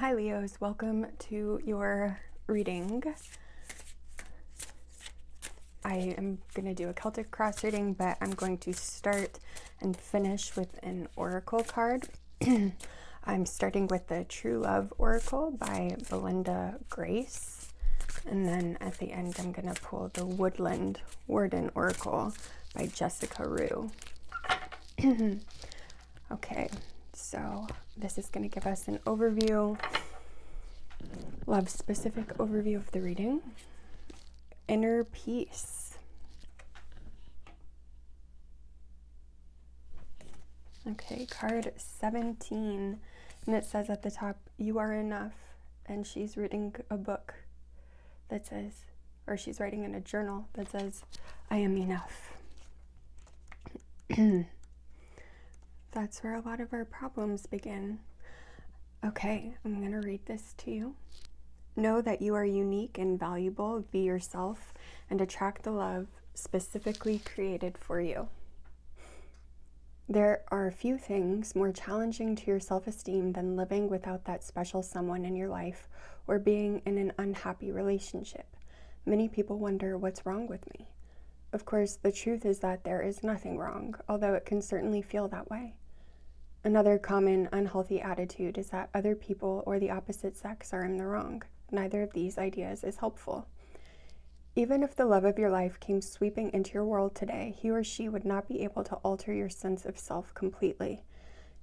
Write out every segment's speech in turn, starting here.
Hi Leos, welcome to your reading. I am going to do a Celtic cross reading, but I'm going to start and finish with an oracle card. I'm starting with the True Love Oracle by Belinda Grace. And then at the end, I'm going to pull the Woodland Warden Oracle by Jessica Rue. Okay, so this is going to give us an overview, love-specific overview of the reading. Inner peace. Okay, card 17. And it says at the top, you are enough. And she's reading a book that says, or she's writing in a journal that says, I am enough. That's where a lot of our problems begin. Okay, I'm going to read this to you. Know that you are unique and valuable. Be yourself and attract the love specifically created for you. There are few things more challenging to your self-esteem than living without that special someone in your life or being in an unhappy relationship. Many people wonder what's wrong with me. Of course, the truth is that there is nothing wrong, although it can certainly feel that way. Another common unhealthy attitude is that other people or the opposite sex are in the wrong. Neither of these ideas is helpful. Even if the love of your life came sweeping into your world today, he or she would not be able to alter your sense of self completely.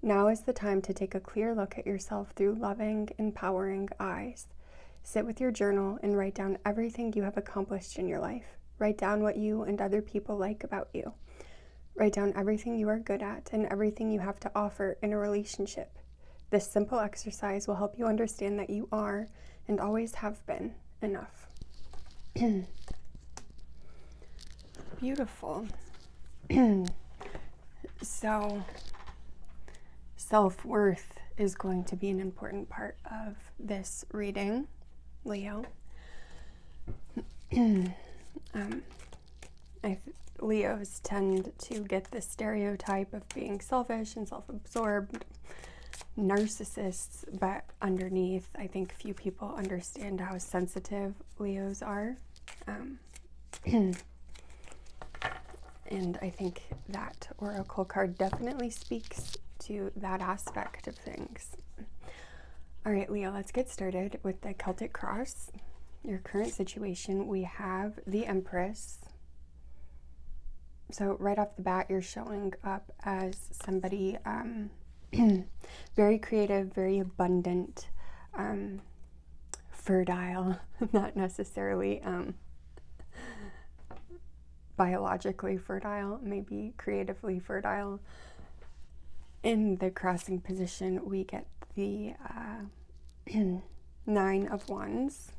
Now is the time to take a clear look at yourself through loving, empowering eyes. Sit with your journal and write down everything you have accomplished in your life. Write down what you and other people like about you. Write down everything you are good at and everything you have to offer in a relationship. This simple exercise will help you understand that you are, and always have been, enough. Beautiful. So, self-worth is going to be an important part of this reading, Leo. Leos tend to get the stereotype of being selfish and self-absorbed, narcissists, but underneath, I think few people understand how sensitive Leos are. And I think that oracle card definitely speaks to that aspect of things. All right, Leo, let's get started with the Celtic cross. Your current situation, we have the Empress. So right off the bat, you're showing up as somebody very creative, very abundant, fertile, not necessarily biologically fertile, maybe creatively fertile. In the crossing position, we get the 9 of Wands.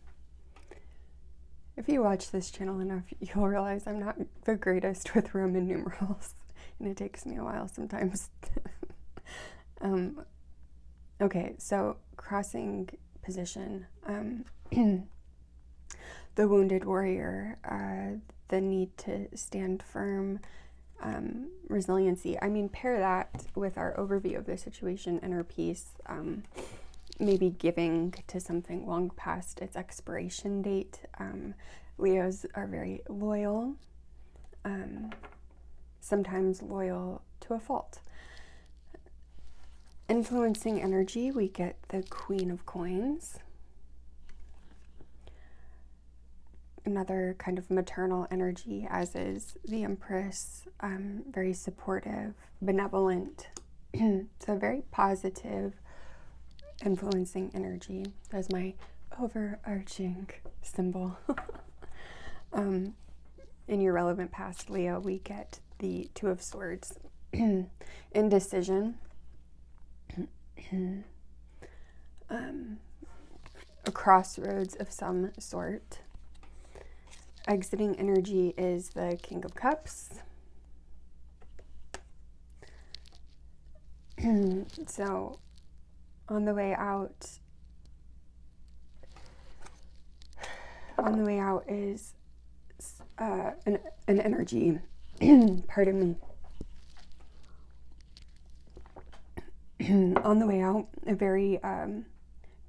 If you watch this channel enough, you'll realize I'm not the greatest with Roman numerals, and it takes me a while sometimes. Okay, so crossing position, the wounded warrior, the need to stand firm, resiliency. I mean, pair that with our overview of the situation, inner peace, maybe giving to something long past its expiration date. Leos are very loyal, sometimes loyal to a fault. Influencing energy, we get the Queen of Coins. Another kind of maternal energy, as is the Empress, very supportive, benevolent, so very positive, influencing energy. That's my overarching symbol. In your relevant past, Leo, we get the Two of Swords. Indecision. A crossroads of some sort. Exiting energy is the King of Cups. So, on the way out is an energy, pardon me. On the way out, a very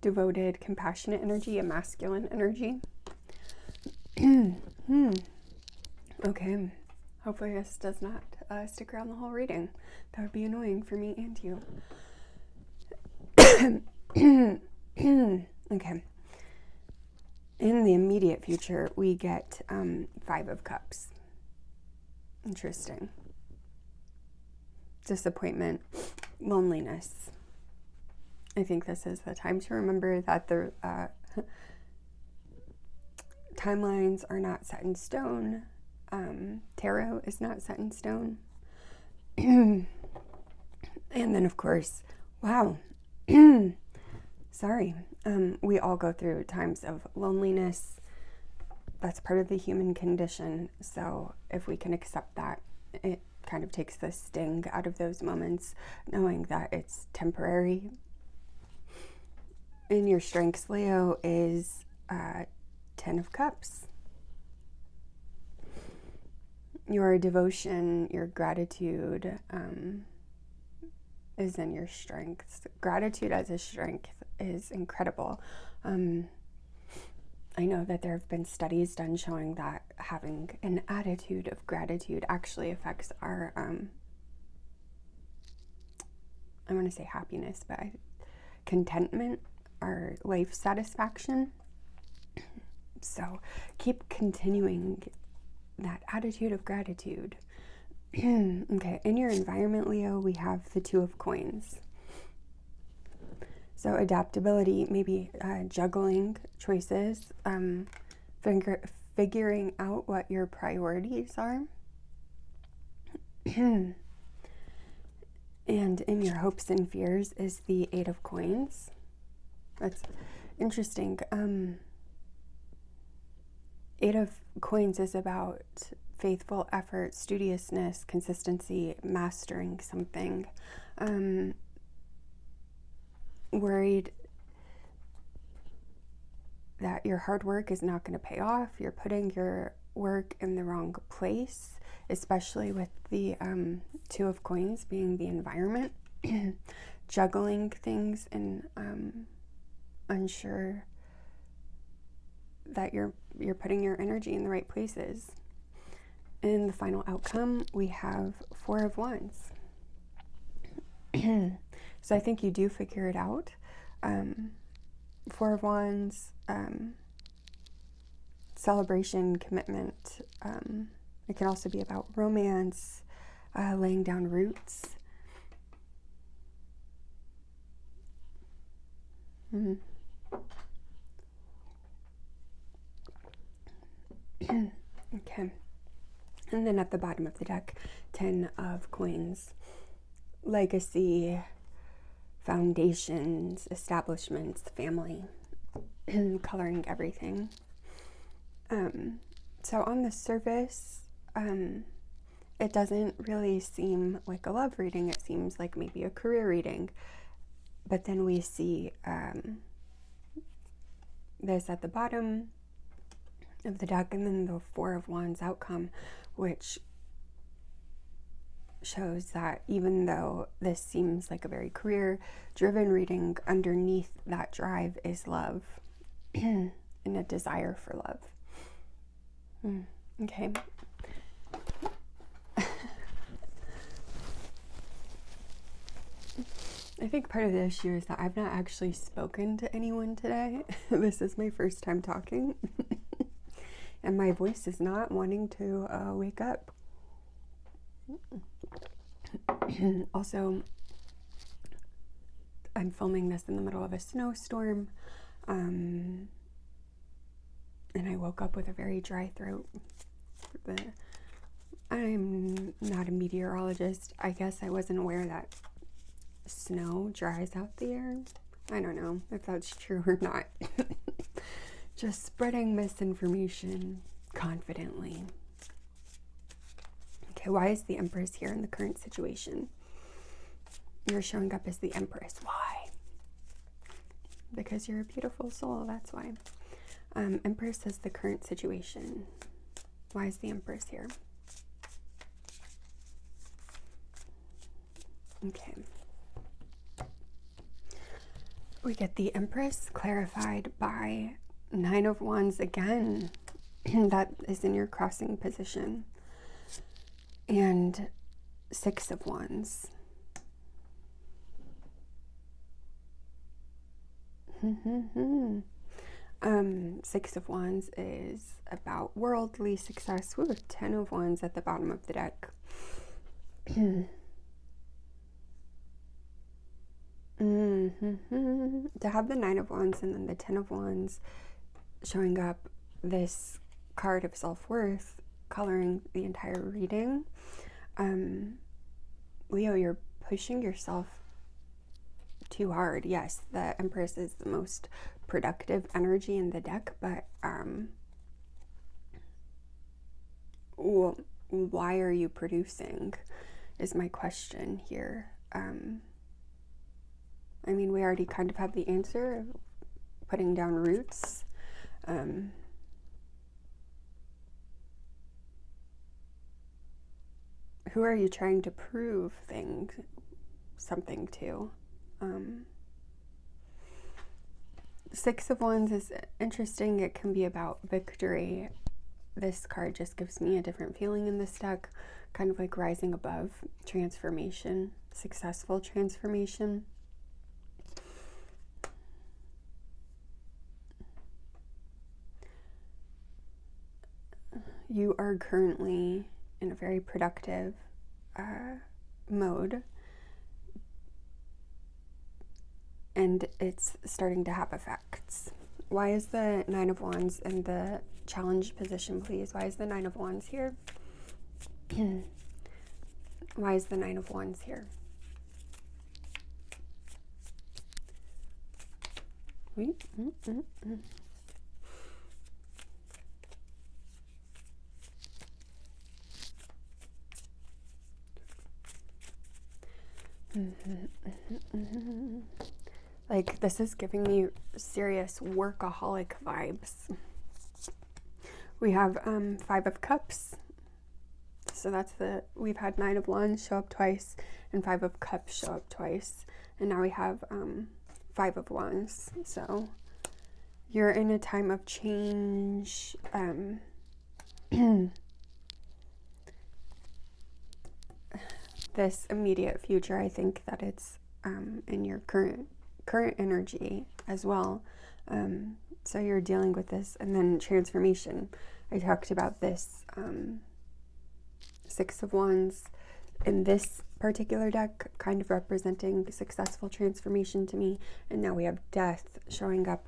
devoted, compassionate energy, a masculine energy. Okay. Hopefully this does not stick around the whole reading. That would be annoying for me and you. Okay. In the immediate future, we get 5 of Cups. Interesting. Disappointment, loneliness. I think this is the time to remember that the timelines are not set in stone. Tarot is not set in stone. And then, of course, wow. Sorry. We all go through times of loneliness. That's part of the human condition. So if we can accept that, it kind of takes the sting out of those moments, knowing that it's temporary. And your strengths, Leo, is 10 of Cups. Your devotion, your gratitude is in your strengths. Gratitude as a strength is incredible. I know that there have been studies done showing that having an attitude of gratitude actually affects our, I want to say happiness, but contentment, our life satisfaction. So keep continuing that attitude of gratitude. Okay, in your environment, Leo, we have the 2 of Coins. So adaptability, maybe juggling choices, figuring out what your priorities are. And in your hopes and fears is the 8 of Coins. That's interesting. 8 of Coins is about faithful effort, studiousness, consistency, mastering something. Worried that your hard work is not going to pay off. You're putting your work in the wrong place, especially with the 2 of Coins being the environment. Juggling things and unsure that you're putting your energy in the right places. In the final outcome, we have 4 of Wands. So I think you do figure it out. 4 of Wands, celebration, commitment. It can also be about romance, laying down roots. Okay. And then at the bottom of the deck, 10 of Coins. Legacy, foundations, establishments, family, coloring everything. So on the surface, it doesn't really seem like a love reading. It seems like maybe a career reading. But then we see this at the bottom of the deck, and then the 4 of Wands outcome, which shows that even though this seems like a very career-driven reading, underneath that drive is love and a desire for love. Okay. I think part of the issue is that I've not actually spoken to anyone today. This is my first time talking. And my voice is not wanting to wake up. Also, I'm filming this in the middle of a snowstorm. And I woke up with a very dry throat. But I'm not a meteorologist. I guess I wasn't aware that snow dries out the air. I don't know if that's true or not. Just spreading misinformation confidently. Okay, why is the Empress here in the current situation? You're showing up as the Empress. Why? Because you're a beautiful soul, that's why. Empress is the current situation. Why is the Empress here? Okay. We get the Empress clarified by Nine of Wands again. That is in your crossing position. And Six of Wands. Six of Wands is about worldly success. Woo, 10 of Wands at the bottom of the deck. To have the Nine of Wands and then the 10 of Wands showing up, this card of self-worth coloring the entire reading. Leo, you're pushing yourself too hard. Yes, the Empress is the most productive energy in the deck, but why are you producing is my question here. I mean, we already kind of have the answer, putting down roots. Who are you trying to prove something to? Six of Wands is interesting. It can be about victory. This card just gives me a different feeling in this deck, kind of like rising above, transformation, successful transformation. You are currently in a very productive mode, and it's starting to have effects. Why is the Nine of Wands in the challenge position, please? Why is the Nine of Wands here? Why is the Nine of Wands here? Like, this is giving me serious workaholic vibes. We have Five of Cups. So that's we've had Nine of Wands show up twice and Five of Cups show up twice. And now we have Five of Wands. So you're in a time of change. This immediate future, I think that it's in your current energy as well. So you're dealing with this, and then transformation. I talked about this Six of Wands in this particular deck, kind of representing successful transformation to me. And now we have Death showing up,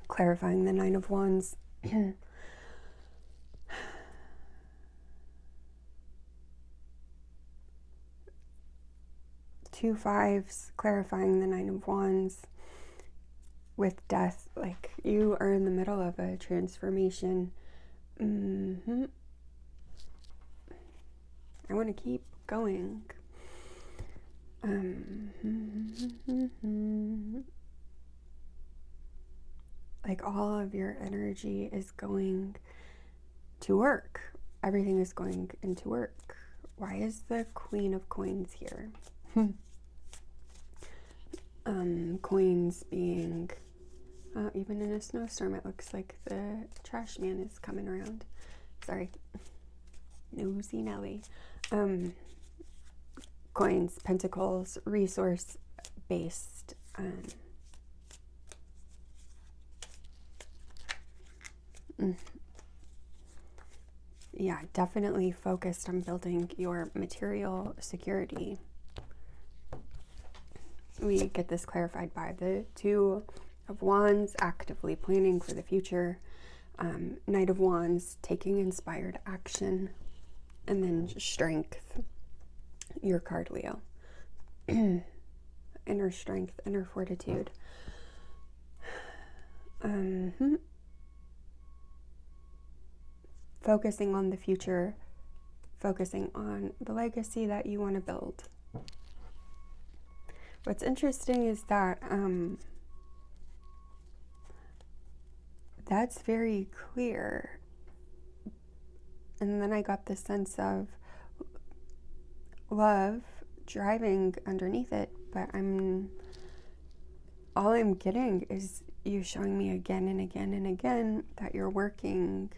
clarifying the Nine of Wands. Two fives, clarifying the Nine of Wands with Death. Like, you are in the middle of a transformation. I want to keep going. Like, all of your energy is going to work. Everything is going into work. Why is the Queen of Coins here? Coins being, even in a snowstorm, it looks like the trash man is coming around. Sorry, nosy Nelly. Coins, pentacles, resource based. Yeah, definitely focused on building your material security. We get this clarified by the Two of Wands, actively planning for the future. Knight of Wands, taking inspired action. And then Strength, your card, Leo. Inner strength, inner fortitude. Focusing on the future, focusing on the legacy that you want to build. What's interesting is that that's very clear. And then I got the sense of love driving underneath it, but I'm all I'm getting is you showing me again and again and again that you're working.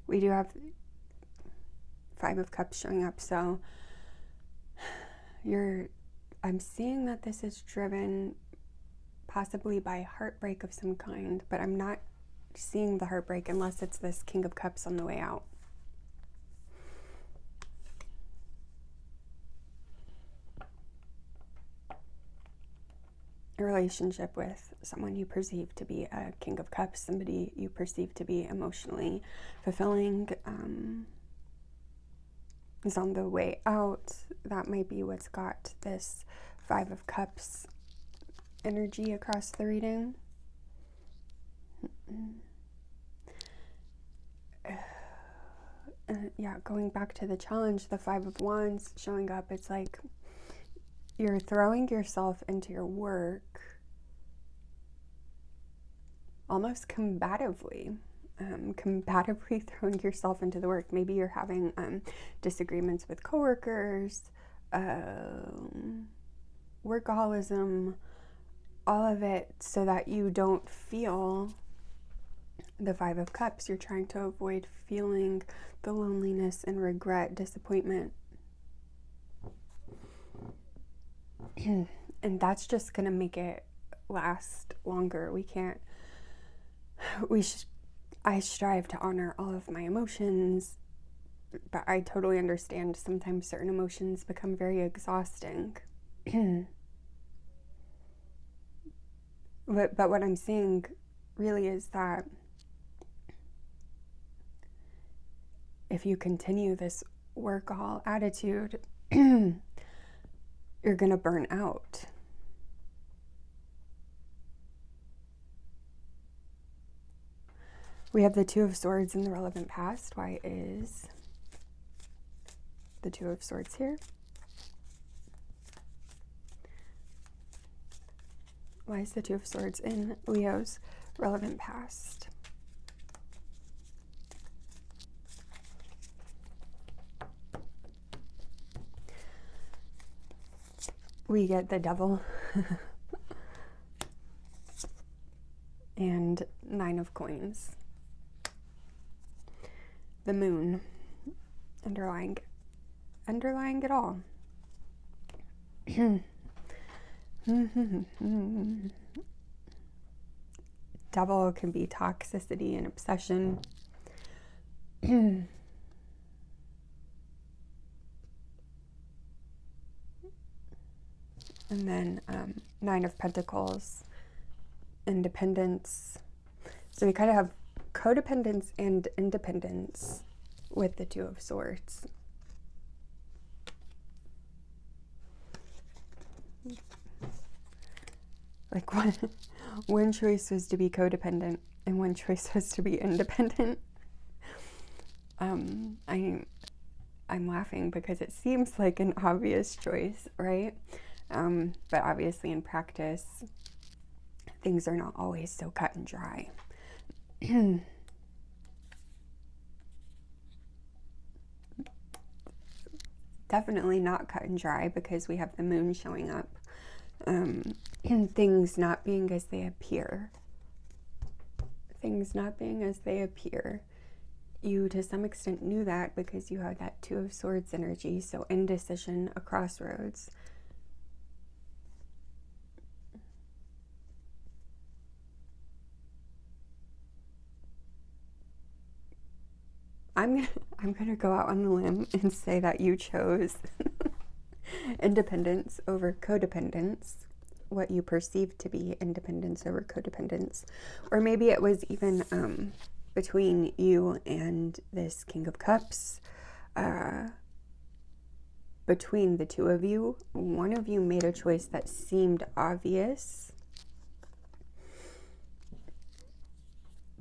We do have 5 of Cups showing up, so I'm seeing that this is driven possibly by heartbreak of some kind, but I'm not seeing the heartbreak unless it's this King of Cups on the way out. A relationship with someone you perceive to be a King of Cups, somebody you perceive to be emotionally fulfilling, is on the way out. That might be what's got this 5 of Cups energy across the reading. Yeah, going back to the challenge, the 5 of Wands showing up, it's like you're throwing yourself into your work almost combatively. Combatively throwing yourself into the work. Maybe you're having disagreements with coworkers, workaholism, all of it, so that you don't feel the 5 of Cups. You're trying to avoid feeling the loneliness and regret, disappointment. And that's just going to make it last longer. I strive to honor all of my emotions, but I totally understand sometimes certain emotions become very exhausting. But what I'm seeing really is that if you continue this workahol attitude, you're going to burn out. We have the 2 of Swords in the relevant past. Why is the 2 of Swords here? Why is the 2 of Swords in Leo's relevant past? We get the Devil and 9 of Coins. The Moon underlying it all. Devil can be toxicity and obsession. And then 9 of Pentacles, independence. So we kind of have codependence and independence with the 2 of Swords. Like one choice was to be codependent and one choice was to be independent. I'm laughing because it seems like an obvious choice, right? But obviously in practice, things are not always so cut and dry. Definitely not cut and dry because we have the Moon showing up. And things not being as they appear. Things not being as they appear. You, to some extent, knew that because you had that 2 of Swords energy, so indecision, a crossroads. I'm gonna go out on a limb and say that you chose independence over codependence, what you perceive to be independence over codependence. Or maybe it was even between you and this King of Cups. Between the 2 of you, one of you made a choice that seemed obvious,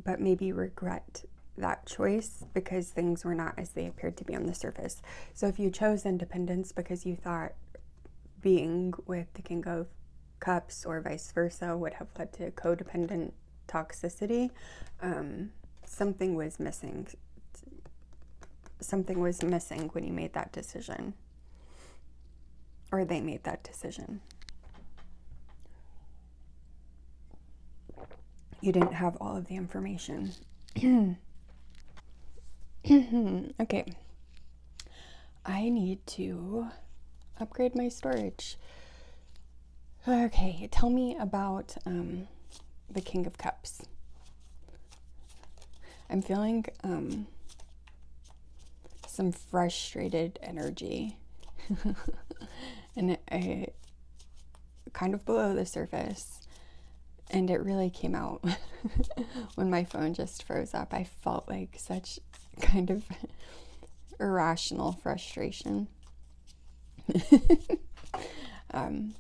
but maybe regret that choice because things were not as they appeared to be on the surface. So if you chose independence because you thought being with the King of Cups or vice versa would have led to codependent toxicity, something was missing. Something was missing when you made that decision, or they made that decision. you didn't have all of the information. Okay. I need to upgrade my storage. Okay, tell me about the King of Cups. I'm feeling some frustrated energy. And I kind of below the surface. And it really came out when my phone just froze up. I felt like such kind of irrational frustration. And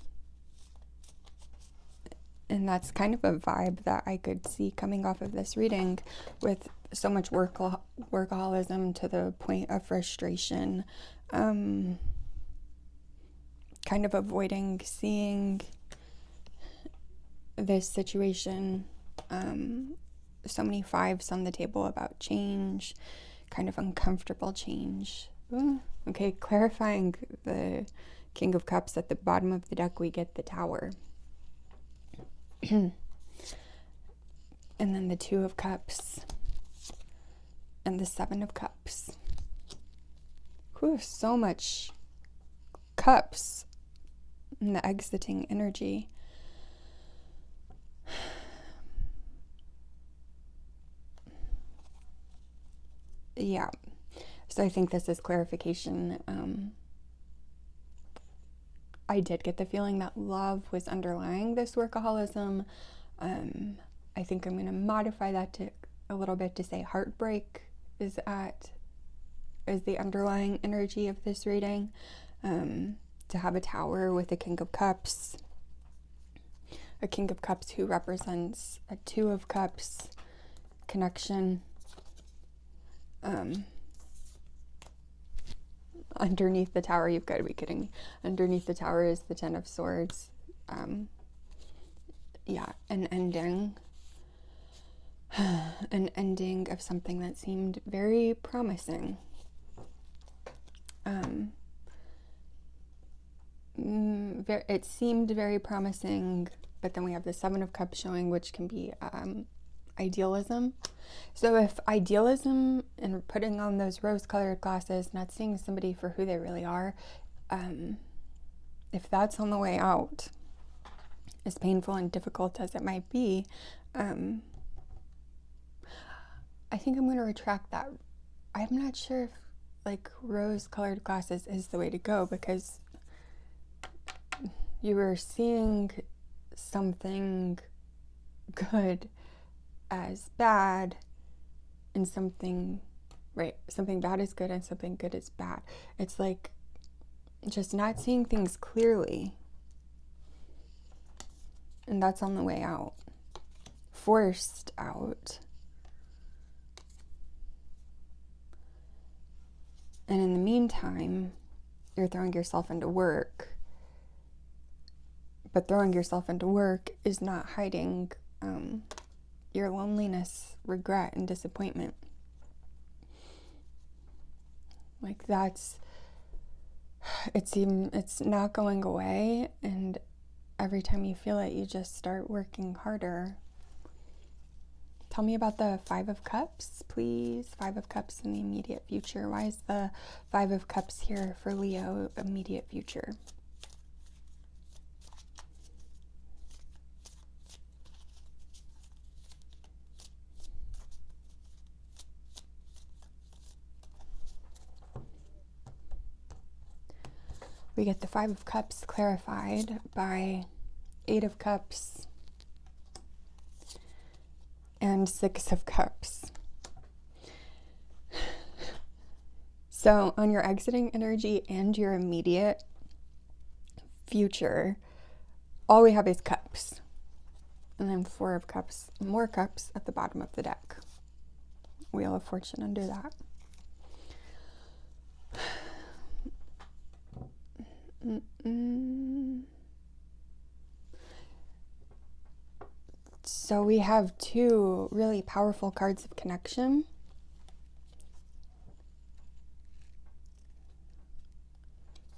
that's kind of a vibe that I could see coming off of this reading, with so much workaholism to the point of frustration, kind of avoiding seeing this situation, so many fives on the table about change, kind of uncomfortable change. Ooh. Okay, clarifying the King of Cups, at the bottom of the deck we get the Tower. And then the Two of Cups and the Seven of Cups. Whew, so much cups in the exiting energy. Yeah, so I think this is clarification. I did get the feeling that love was underlying this workaholism. I think I'm going to modify that to a little bit to say heartbreak is the underlying energy of this reading. To have a Tower with a King of Cups. A King of Cups who represents a Two of Cups connection. Underneath the Tower, you've got to be kidding me. Underneath the Tower is the Ten of Swords. Yeah, an ending. An ending of something that seemed very promising. It seemed very promising, but then we have the Seven of Cups showing, which can be idealism. So if idealism and putting on those rose-colored glasses, not seeing somebody for who they really are, if that's on the way out, as painful and difficult as it might be, I think I'm going to retract that. I'm not sure if like rose-colored glasses is the way to go, because you were seeing something good as bad, and something bad is good and something good is bad. It's like just not seeing things clearly, and that's on the way out, forced out. And in the meantime, you're throwing yourself into work, but throwing yourself into work is not hiding your loneliness, regret, and disappointment. Like it's not going away, and every time you feel it, you just start working harder. Tell me about the Five of Cups, please. Five of Cups in the immediate future. Why is the Five of Cups here for Leo, immediate future? We get the Five of Cups clarified by Eight of Cups and Six of Cups. So on your exiting energy and your immediate future, all we have is cups. And then Four of Cups, more cups at the bottom of the deck. Wheel of Fortune under that. So we have two really powerful cards of connection.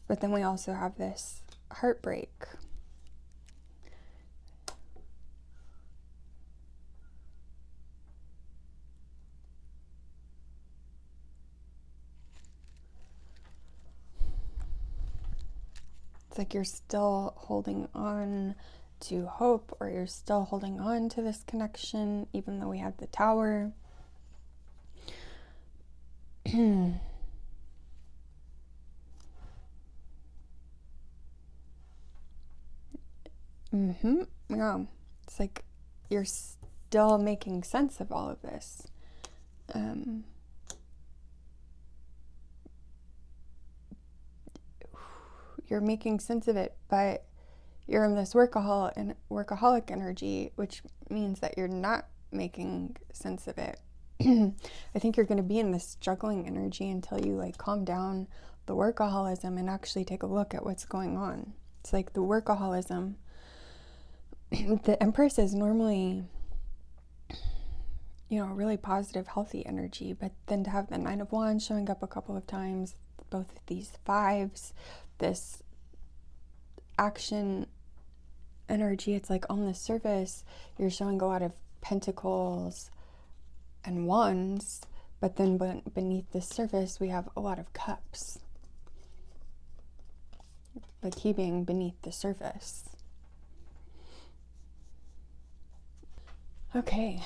But then we also have this heartbreak. like you're still holding on to hope, or you're still holding on to this connection, even though we have the Tower. Yeah, it's like you're still making sense of all of this. You're making sense of it, but you're in this workaholic energy, which means that you're not making sense of it. I think you're going to be in this juggling energy until you like calm down the workaholism and actually take a look at what's going on. It's like the workaholism. The Empress is normally, really positive, healthy energy, but then to have the Nine of Wands showing up a couple of times, both of these fives, this action energy, it's like on the surface, you're showing a lot of pentacles and wands, but then beneath the surface, we have a lot of cups. The key being beneath the surface. Okay,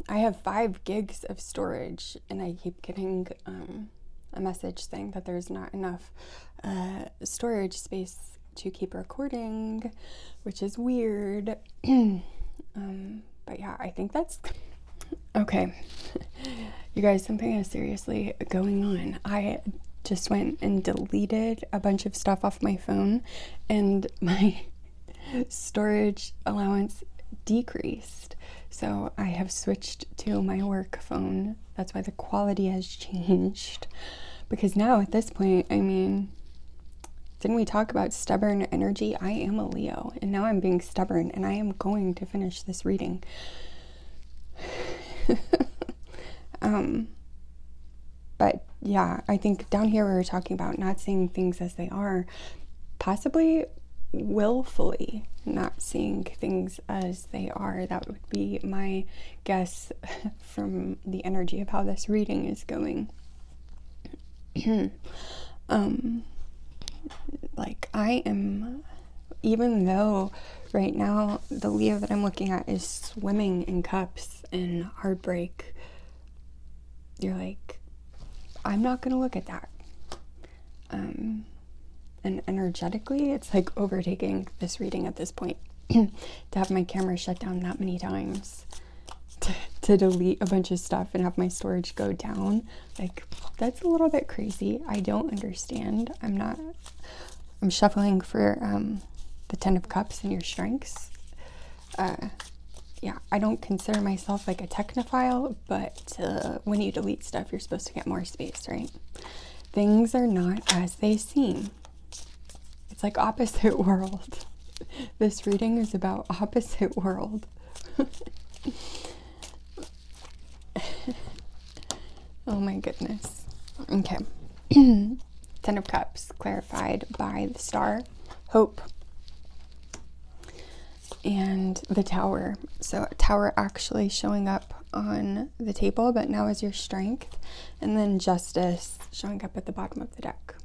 I have 5 gigs of storage, and I keep getting a message saying that there's not enough storage space to keep recording, which is weird. But yeah, I think that's okay. You guys, something is seriously going on. I just went and deleted a bunch of stuff off my phone, and my storage allowance decreased. So I have switched to my work phone. That's why the quality has changed. Because now at this point, didn't we talk about stubborn energy? I am a Leo, and now I'm being stubborn, and I am going to finish this reading. But yeah, I think down here we were talking about not seeing things as they are, possibly willfully not seeing things as they are. That would be my guess from the energy of how this reading is going. Like I am, even though right now the Leo that I'm looking at is swimming in cups and heartbreak, you're like, I'm not gonna look at that. And energetically, it's like overtaking this reading at this point. To have my camera shut down that many times, to delete a bunch of stuff and have my storage go down, like that's a little bit crazy. I don't understand. I'm shuffling for the 10 of Cups and your strengths. Yeah, I don't consider myself like a technophile, but when you delete stuff, you're supposed to get more space, right? Things are not as they seem. It's like opposite world. This reading is about opposite world. Oh my goodness. Okay. 10 of Cups clarified by the Star, Hope, and the Tower. So Tower actually showing up on the table, but now is your strength, and then Justice showing up at the bottom of the deck.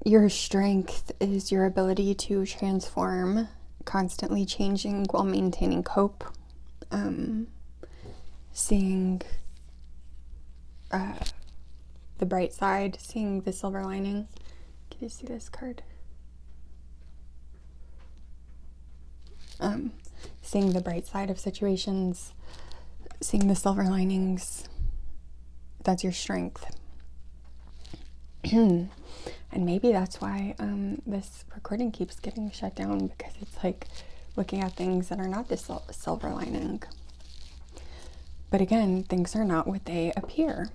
Your strength is your ability to transform, constantly changing while maintaining hope, seeing the bright side, seeing the silver lining. Can you see this card? Seeing the bright side of situations, seeing the silver linings. That's your strength. And maybe that's why this recording keeps getting shut down, because it's like looking at things that are not the silver lining. But again, things are not what they appear.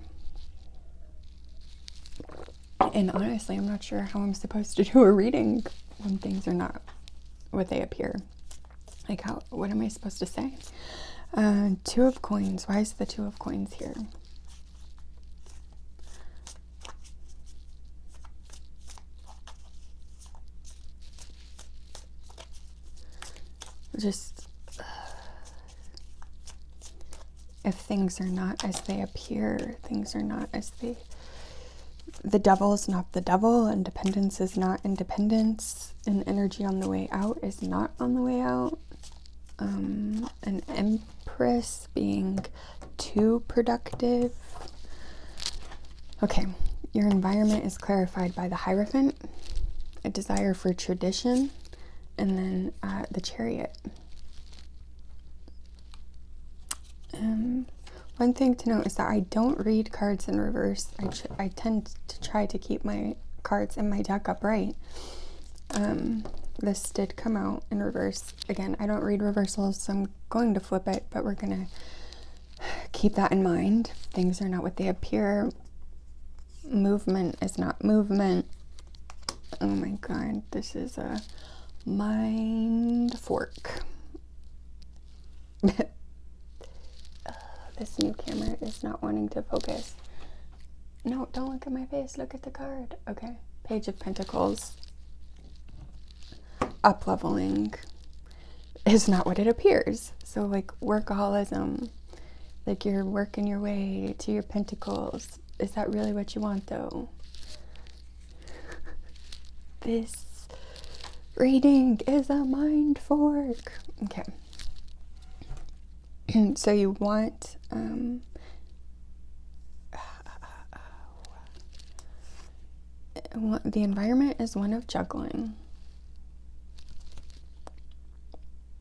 And honestly, I'm not sure how I'm supposed to do a reading when things are not what they appear. Like what am I supposed to say? 2 of Coins. Why is the 2 of Coins here? if things are not as they appear, things are not as they... The devil is not the devil. Independence is not independence. And energy on the way out is not on the way out. An Empress being too productive. Okay, your environment is clarified by the Hierophant, a desire for tradition, and then the Chariot. One thing to note is that I don't read cards in reverse. I tend to try to keep my cards in my deck upright. This did come out in reverse. Again, I don't read reversals, so I'm going to flip it, but we're going to keep that in mind. Things are not what they appear. Movement is not movement. Oh my god, this is a mind fork. This new camera is not wanting to focus. No, don't look at my face. Look at the card. Okay. Page of Pentacles. Up-leveling is not what it appears. So, like, workaholism. Like, you're working your way to your pentacles. Is that really what you want, though? This reading is a mind fork. Okay. So you want the environment is one of juggling,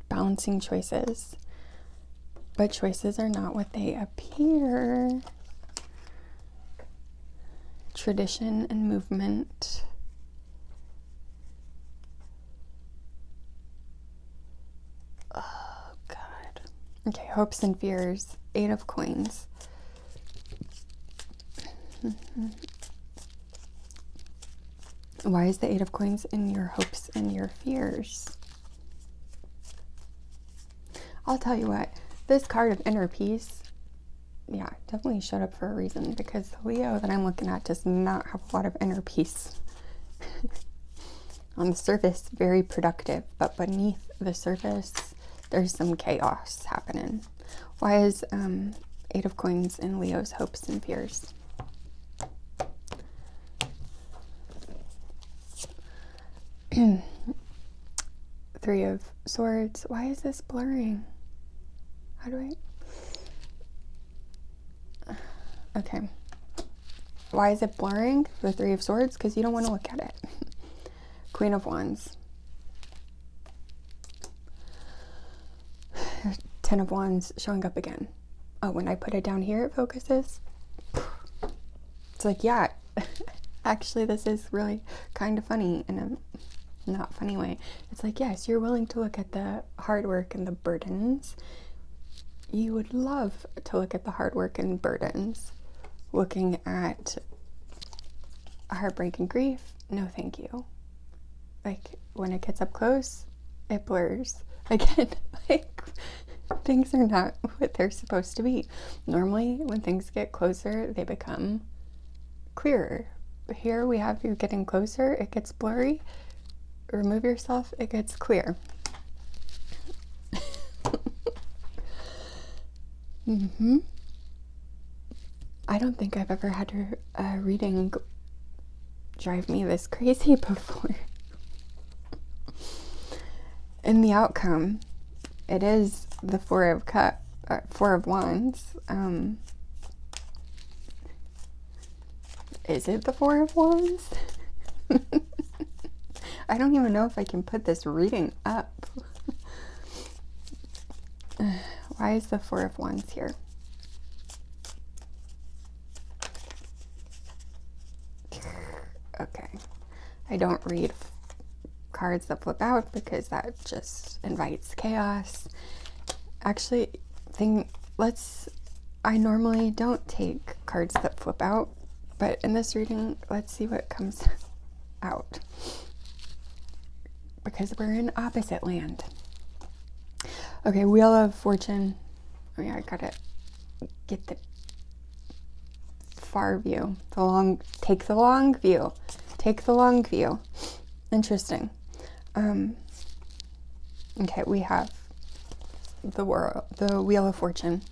balancing choices, but choices are not what they appear. Tradition and movement. Okay, hopes and fears. 8 of Coins. Why is the 8 of Coins in your hopes and your fears? I'll tell you what, this card of inner peace, yeah, definitely showed up for a reason, because the Leo that I'm looking at does not have a lot of inner peace. On the surface, very productive, but beneath the surface, there's some chaos happening. Why is 8 of Coins in Leo's hopes and fears? Three of Swords. Why is this blurring? How do I... Okay. Why is it blurring? The 3 of Swords? Because you don't want to look at it. Queen of Wands. 10 of Wands showing up again. Oh, when I put it down here, it focuses. It's like, yeah, actually, this is really kind of funny in a not funny way. It's like, yes, you're willing to look at the hard work and the burdens. You would love to look at the hard work and burdens. Looking at heartbreak and grief, no thank you. Like, when it gets up close, it blurs. Again, like, things are not what they're supposed to be. Normally, when things get closer, they become clearer. Here we have you getting closer, it gets blurry. Remove yourself, it gets clear. I don't think I've ever had a reading drive me this crazy before. In the outcome, it is the 4 of Wands. Is it the 4 of Wands? I don't even know if I can put this reading up. Why is the 4 of Wands here? Okay. I don't read cards that flip out because that just invites chaos. Actually, I normally don't take cards that flip out, but in this reading, let's see what comes out. Because we're in opposite land. Okay, Wheel of Fortune. Oh yeah, I gotta get the far view. Take the long view. Take the long view. Interesting. Okay, we have the Wheel of Fortune.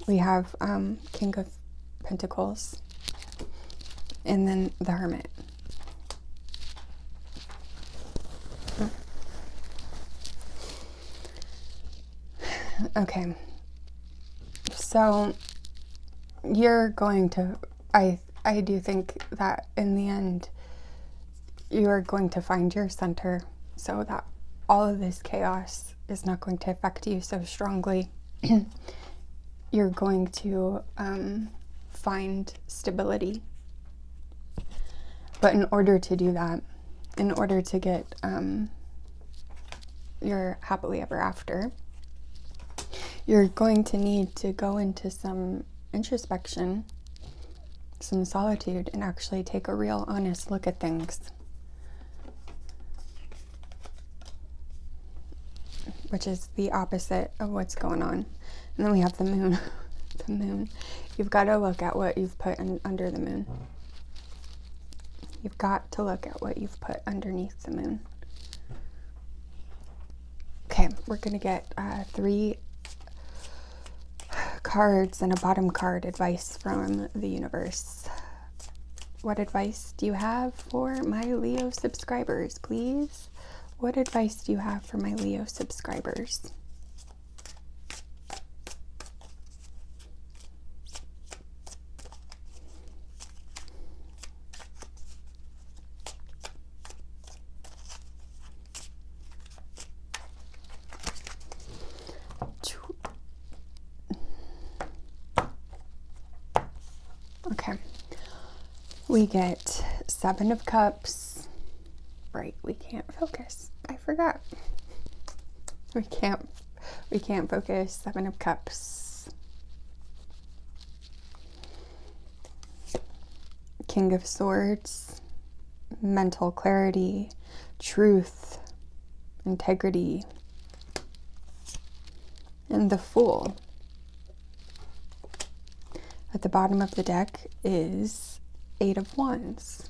We have King of Pentacles, and then the Hermit. Okay, so you're going to, I do think that in the end, you're going to find your center so that all of this chaos is not going to affect you so strongly. You're going to find stability. But in order to do that, in order to get your happily ever after, you're going to need to go into some introspection, some solitude, and actually take a real honest look at things. Which is the opposite of what's going on. And then we have the moon. The moon. You've got to look at what you've put under the moon. You've got to look at what you've put underneath the moon. Okay, we're going to get 3 cards and a bottom card advice from the universe. What advice do you have for my Leo subscribers, please? What advice do you have for my Leo subscribers? Okay, we get 7 of Cups. Right, we can't focus. I forgot. We can't focus. 7 of Cups. King of Swords. Mental clarity, truth, integrity. And the Fool. At the bottom of the deck is 8 of Wands.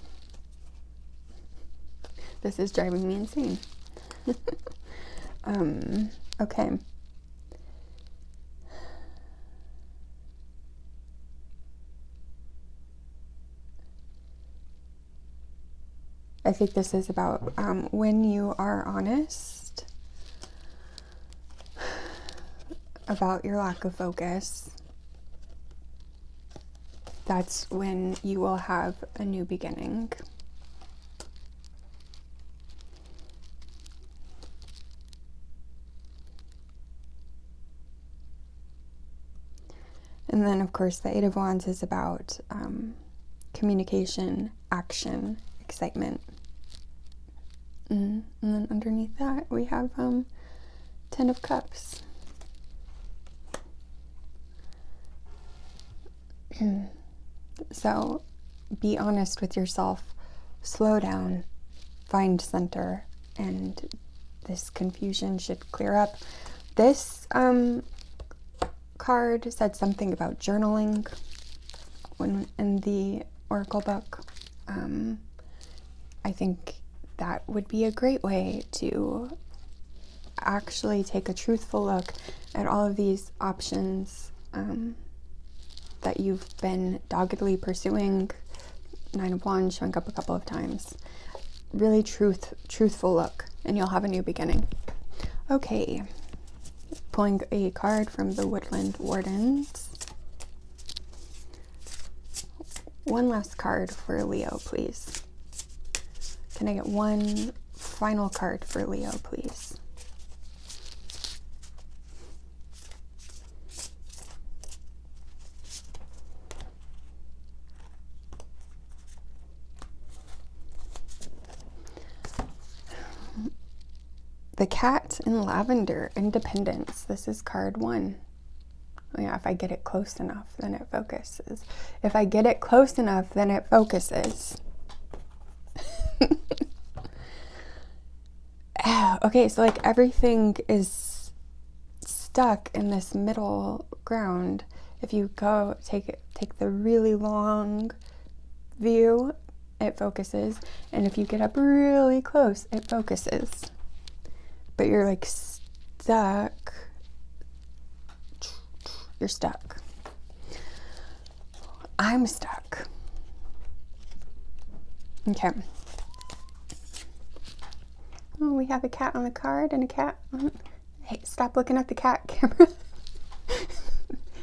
This is driving me insane. Okay. I think this is about when you are honest about your lack of focus. That's when you will have a new beginning. And then, of course, the 8 of Wands is about communication, action, excitement. And then underneath that, we have 10 of Cups. So be honest with yourself, slow down, find center, and this confusion should clear up. This card said something about journaling when in the Oracle book. I think that would be a great way to actually take a truthful look at all of these options that you've been doggedly pursuing. 9 of Wands showing up a couple of times. Really truthful look, and you'll have a new beginning. Okay, pulling a card from the Woodland Wardens. One last card for Leo, please. Can I get one final card for Leo, please? The Cat in Lavender, Independence. This is card 1. Oh yeah, if I get it close enough, then it focuses. If I get it close enough, then it focuses. Okay, so like everything is stuck in this middle ground. If you go take the really long view, it focuses, and if you get up really close, it focuses. But you're like stuck. You're stuck. I'm stuck. Okay. Oh, we have a cat on the card and a cat on... Hey, stop looking at the cat camera.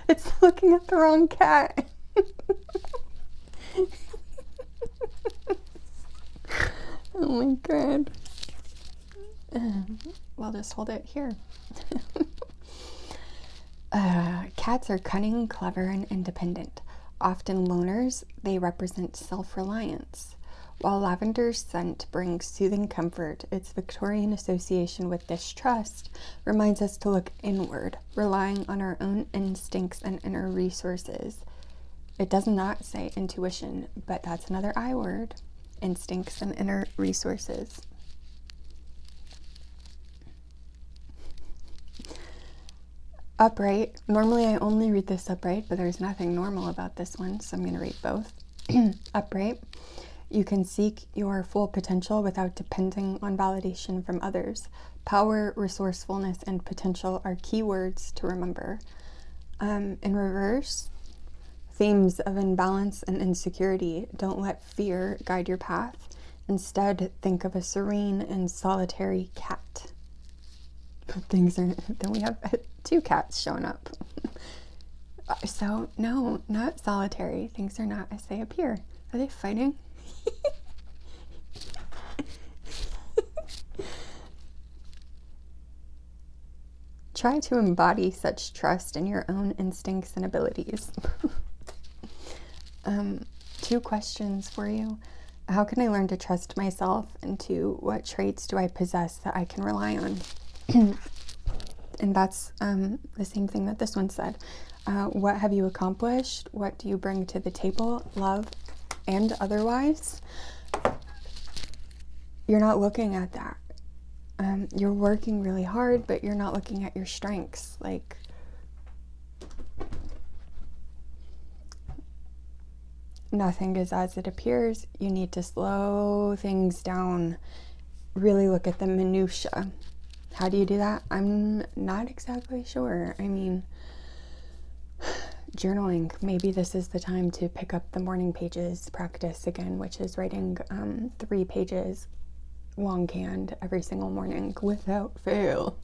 It's looking at the wrong cat. Oh my god. We'll just hold it here. Cats are cunning, clever, and independent. Often loners, they represent self-reliance. While lavender's scent brings soothing comfort, its Victorian association with distrust reminds us to look inward, relying on our own instincts and inner resources. It does not say intuition, but that's another I word. Instincts and inner resources. Upright. Normally I only read this upright, but there's nothing normal about this one, so I'm going to read both. Upright. You can seek your full potential without depending on validation from others. Power, resourcefulness, and potential are key words to remember. In reverse, themes of imbalance and insecurity. Don't let fear guide your path. Instead, think of a serene and solitary cat. Then we have 2 cats showing up. So, no, not solitary. Things are not as they appear. Are they fighting? Try to embody such trust in your own instincts and abilities. 2 questions for you. How can I learn to trust myself? And 2, what traits do I possess that I can rely on? And that's the same thing that this one said. What have you accomplished? What do you bring to the table? Love and otherwise. You're not looking at that. You're working really hard, but you're not looking at your strengths. Like, nothing is as it appears. You need to slow things down. Really look at the minutiae. How do you do that? I'm not exactly sure. I mean, journaling. Maybe this is the time to pick up the morning pages practice again, which is writing 3 pages longhand every single morning without fail.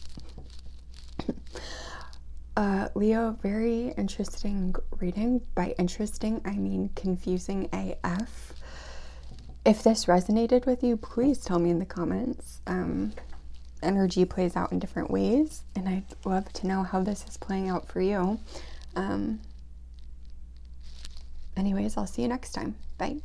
Leo, very interesting reading. By interesting, I mean confusing AF. If this resonated with you, please tell me in the comments. Energy plays out in different ways, and I'd love to know how this is playing out for you. Anyways, I'll see you next time. Bye.